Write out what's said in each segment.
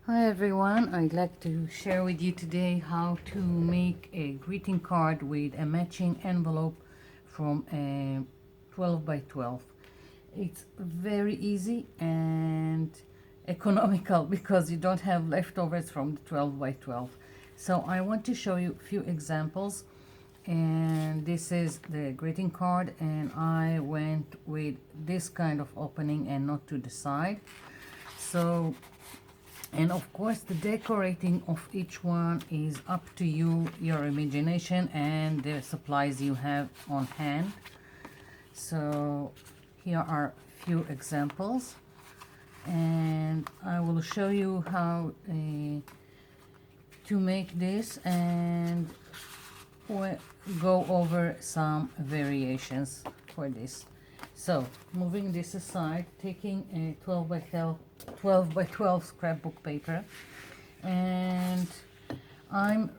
Hi everyone, I'd like to share with you today how to make a greeting card with a matching envelope from a 12 by 12. It's very easy and economical because you don't have leftovers from the 12 by 12. So I want to show you a few examples, and this is the greeting card, and I went with this kind of opening and not to the side. So, and of course the decorating of each one is up to you, your imagination and the supplies you have on hand. So here are a few examples, and I will show you how to make this, and we'll go over some variations for this. So moving this aside, taking a 12 by 12 scrapbook paper, and I'm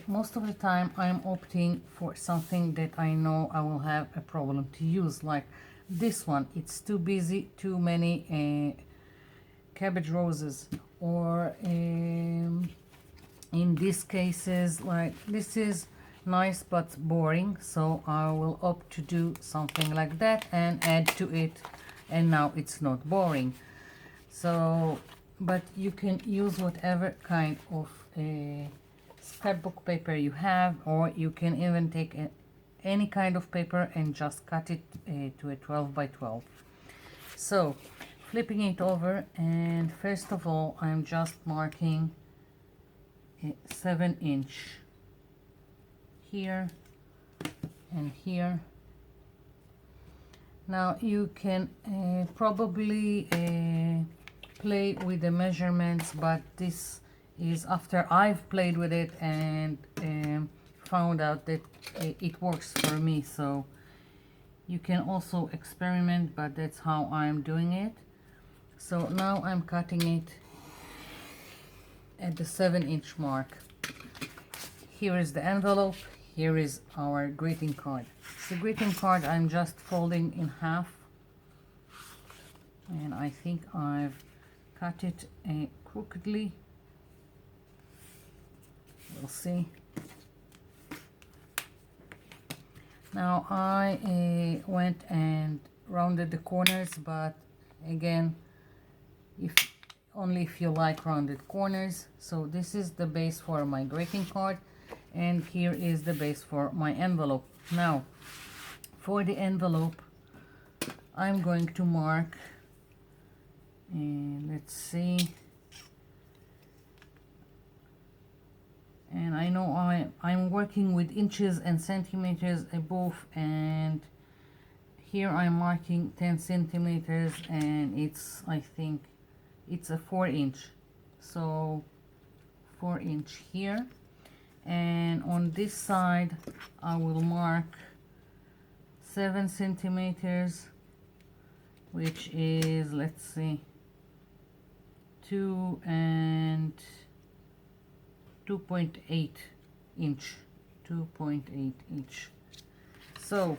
most of the time I'm opting for something that I know I will have a problem to use, like this one. It's too busy, too many cabbage roses, or in these cases, like this is nice but boring, so I will opt to do something like that and add to it, and now it's not boring. So, but you can use whatever kind of scrapbook paper you have, or you can even take any kind of paper and just cut it to a 12 by 12. So flipping it over, and first of all I'm just marking a 7-inch here and here. Now you can probably play with the measurements, but this is after I've played with it and found out that it works for me. So you can also experiment, but that's how I'm doing it. So now I'm cutting it at the 7-inch mark. Here is the envelope. Here is our greeting card. The greeting card I'm just folding in half, and I think I've cut it crookedly. We'll see. Now I went and rounded the corners, but again, only if you like rounded corners. So this is the base for my greeting card, and here is the base for my envelope. Now for the envelope I'm going to mark, and let's see, and I know I'm working with inches and centimeters above, and here I'm marking 10 centimeters, and it's, I think it's a 4-inch, so 4-inch here. And on this side I will mark 7 centimeters, which is, let's see, 2.8 inch, 2.8 inch. So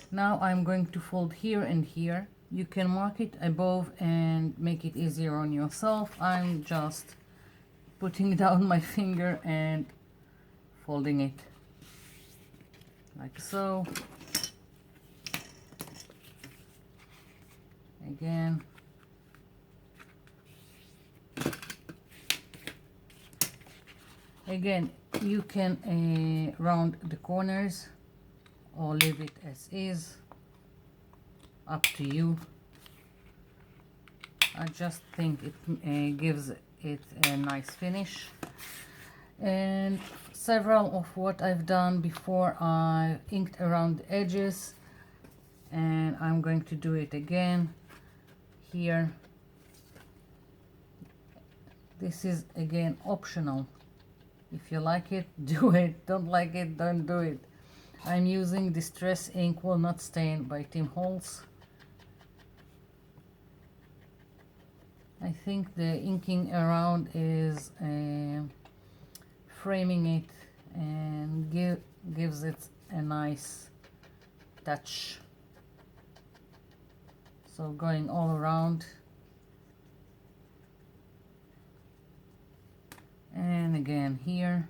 now I'm going to fold here and here. You can mark it above and make it easier on yourself. I'm just putting down my finger and folding it like so. Again, you can round the corners or leave it as is, up to you. I just think it gives it a nice finish. And several of what I've done before, I inked around the edges, and I'm going to do it again here. This is again optional. If you like it, do it. Don't like it, don't do it. I'm using Distress Ink Walnut Stain by Tim Holtz. I think the inking around is framing it and gives it a nice touch. So going all around. here.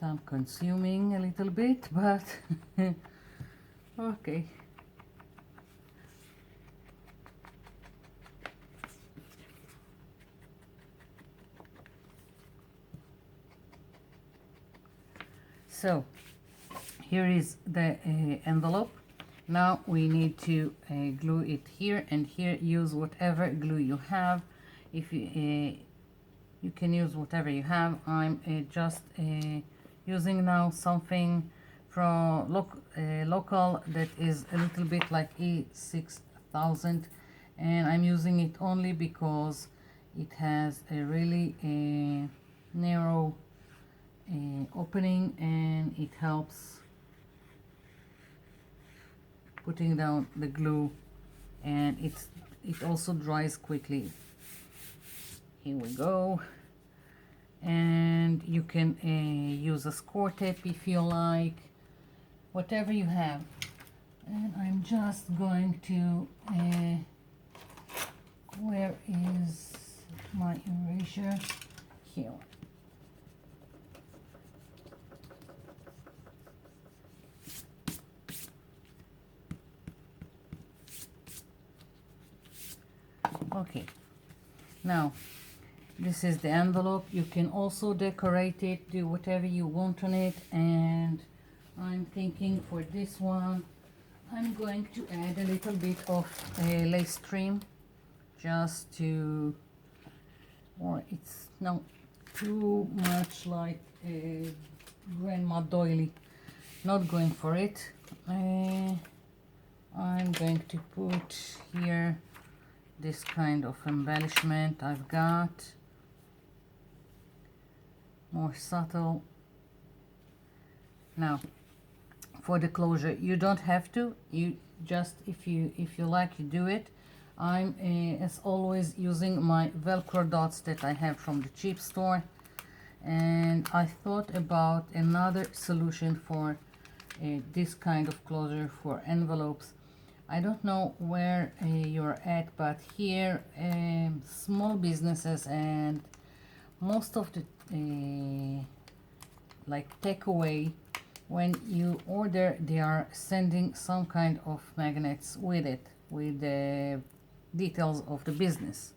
Time consuming a little bit, but okay. So here is the envelope. Now we need to glue it here and here. Use whatever glue you have. If you can use whatever you have. I'm just using now something from local that is a little bit like E6000, and I'm using it only because it has a really narrow opening, and it helps putting down the glue, and it also dries quickly. Here we go. And you can use a score tape if you like, whatever you have. And I'm just going to where is my erasure? Here. Okay, now this is the envelope. You can also decorate it, do whatever you want on it, and I'm thinking for this one I'm going to add a little bit of lace trim, just to, or it's not too much like grandma doily. Not going for it. I'm going to put here this kind of embellishment I've got, more subtle. Now for the closure, you don't have to, you just, if you like, you do it. I'm as always using my Velcro dots that I have from the cheap store, and I thought about another solution for this kind of closure for envelopes. I don't know where you're at, but here small businesses and most of the like takeaway, when you order, they are sending some kind of magnets with it, with the details of the business.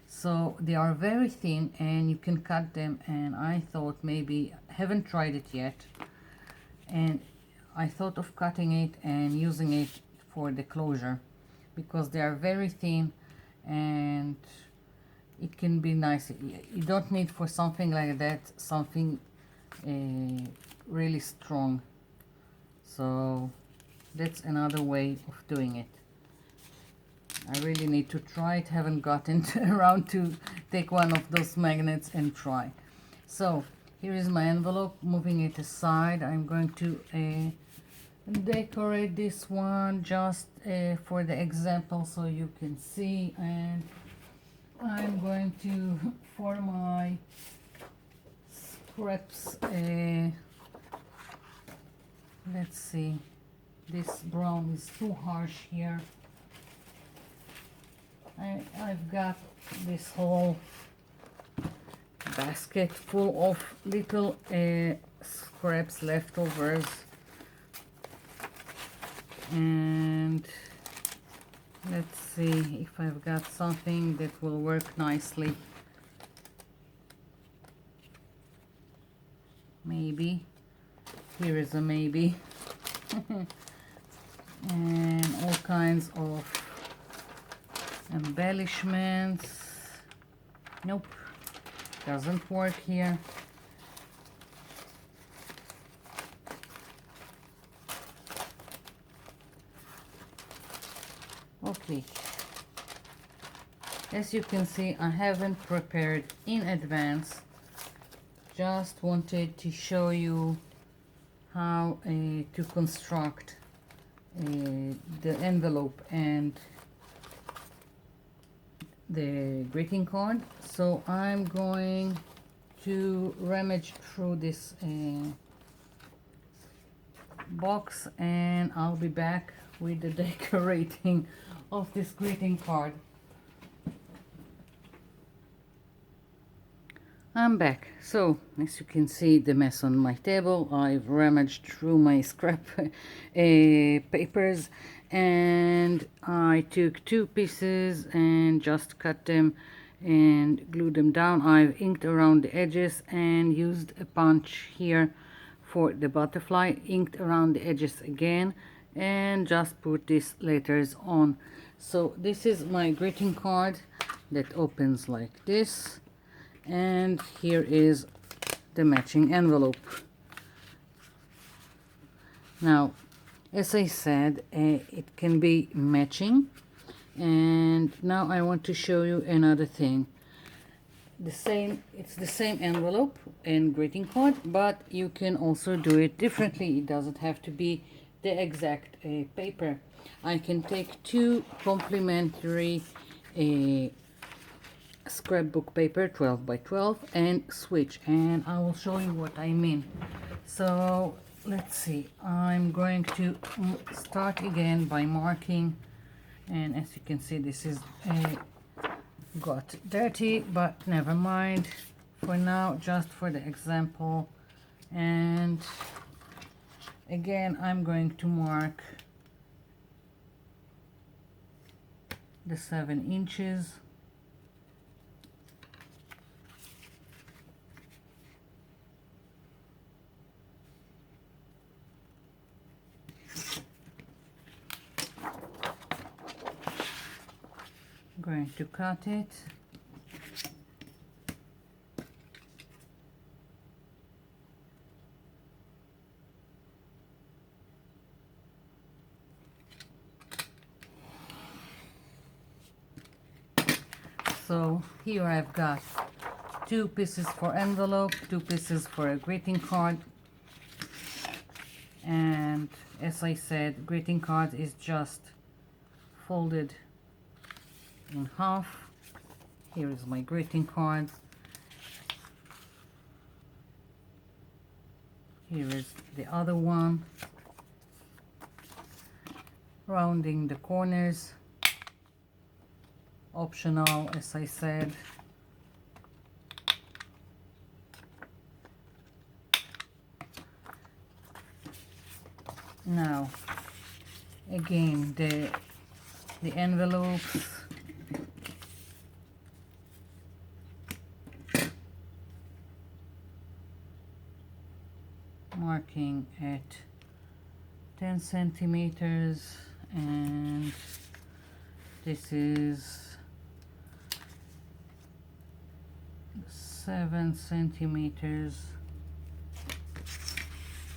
So they are very thin and you can cut them, and I thought, maybe, haven't tried it yet, and I thought of cutting it and using it for the closure, because they are very thin and it can be nice. You don't need for something like that something really strong. So that's another way of doing it. I really need to try it. Haven't gotten around to take one of those magnets and try. So here is my envelope. Moving it aside, I'm going to decorate this one just for the example so you can see, and I'm going to, for my scraps, let's see, this brown is too harsh here. I've got this whole basket full of little scraps, leftovers, and let's see if I've got something that will work nicely. Maybe. Here is a maybe. And all kinds of embellishments. Nope, doesn't work here. Okay, as you can see, I haven't prepared in advance, just wanted to show you how to construct the envelope and the greeting card. So I'm going to rummage through this box, and I'll be back with the decorating of this greeting card. I'm back. So as you can see the mess on my table, I've rummaged through my scrap papers, and I took two pieces and just cut them and glued them down. I've inked around the edges and used a punch here for the butterfly, inked around the edges again, and just put these letters on. So this is my greeting card that opens like this, and here is the matching envelope. Now, as I said, it can be matching, and now I want to show you another thing. It's the same envelope and greeting card, but you can also do it differently. It doesn't have to be the exact paper. I can take two complementary scrapbook paper 12 by 12 and switch, and I will show you what I mean. So let's see, I'm going to start again by marking, and as you can see this is got dirty, but never mind for now, just for the example. And again I'm going to mark the 7 inches. Going to cut it. So here I've got 2 pieces for envelope, 2 pieces for a greeting card, and as I said, greeting card is just folded in half. Here is my greeting card. Here is the other one. Rounding the corners, optional as I said. Now again the envelopes, marking at 10 centimeters, and this is 7 centimeters,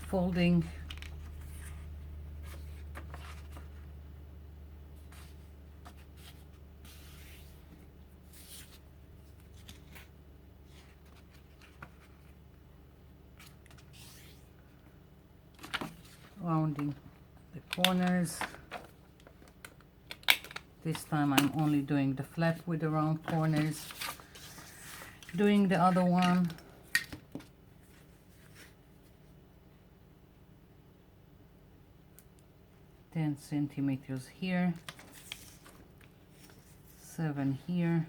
folding rounding the corners. This time I'm only doing the flap with the round corners. Doing the other one. Ten centimeters here, 7 here,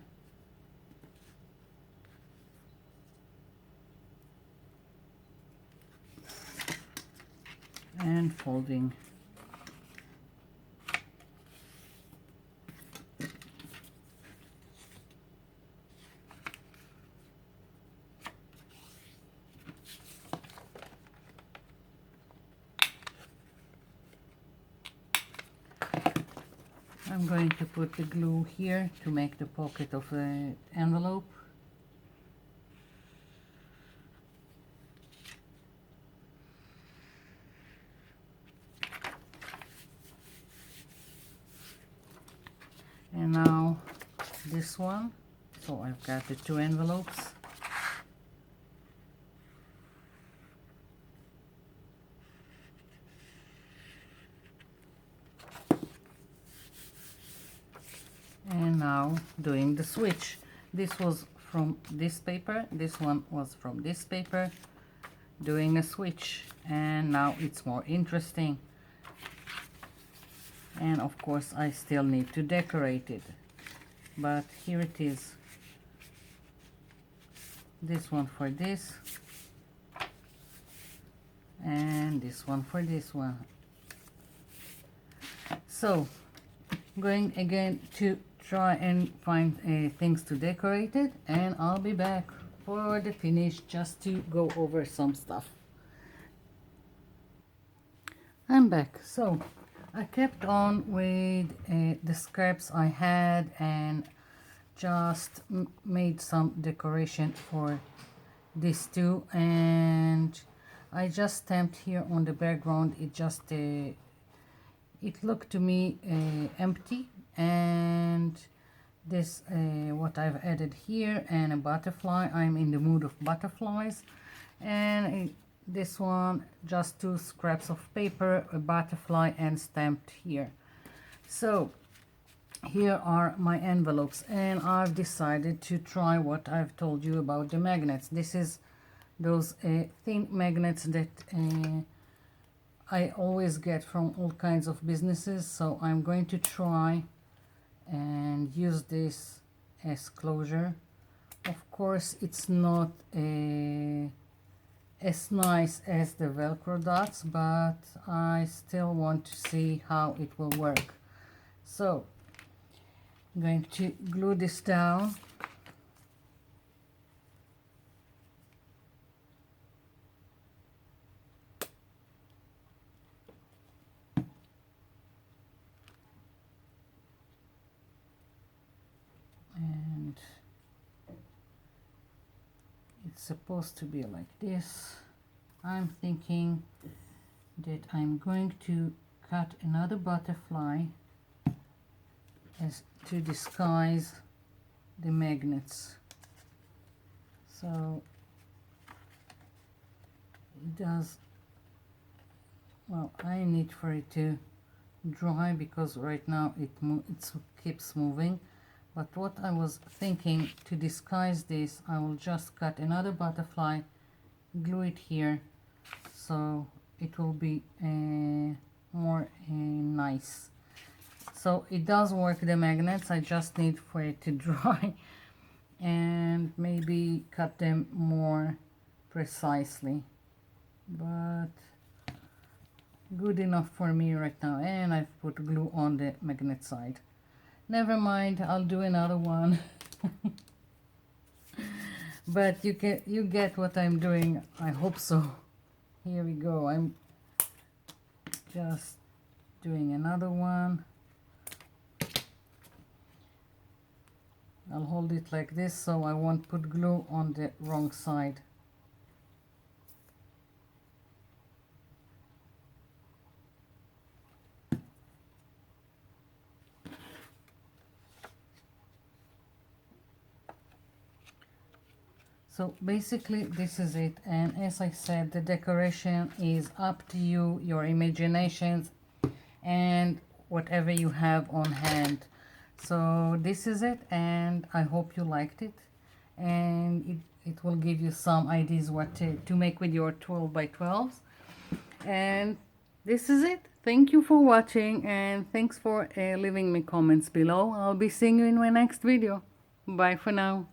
and folding. I'm going to put the glue here to make the pocket of the envelope. And now this one. So I've got the 2 envelopes. and now doing the switch. This was from this paper, this one was from this paper, doing a switch, and now it's more interesting. And of course I still need to decorate it, but here it is. This one for this, and this one for this one. So going again to try and find things to decorate it, and I'll be back for the finish, just to go over some stuff. I'm back. So I kept on with the scraps I had and just made some decoration for this too, and I just stamped here on the background. It just it looked to me empty, and this what I've added here, and a butterfly. I'm in the mood of butterflies. And this one, just 2 scraps of paper, a butterfly, and stamped here. So here are my envelopes, and I've decided to try what I've told you about the magnets. This is those thin magnets that I always get from all kinds of businesses. So I'm going to try and use this as closure. Of course it's not as nice as the Velcro dots, but I still want to see how it will work. So I'm going to glue this down. And it's supposed to be like this. I'm thinking that I'm going to cut another butterfly as to disguise the magnets. So it does, well, I need for it to dry because right now it keeps moving. But what I was thinking, to disguise this, I will just cut another butterfly, glue it here, so it will be more nice. So it does work, the magnets. I just need for it to dry and maybe cut them more precisely, but good enough for me right now. And I've put glue on the magnet side. Never mind, I'll do another one. But you get what I'm doing, I hope so. Here we go. I'm just doing another one. I'll hold it like this so I won't put glue on the wrong side. So basically this is it, and as I said, the decoration is up to you, your imaginations, and whatever you have on hand. So this is it, and I hope you liked it, and it will give you some ideas what to make with your 12 by 12s. And this is it. Thank you for watching, and thanks for leaving me comments below. I'll be seeing you in my next video. Bye for now.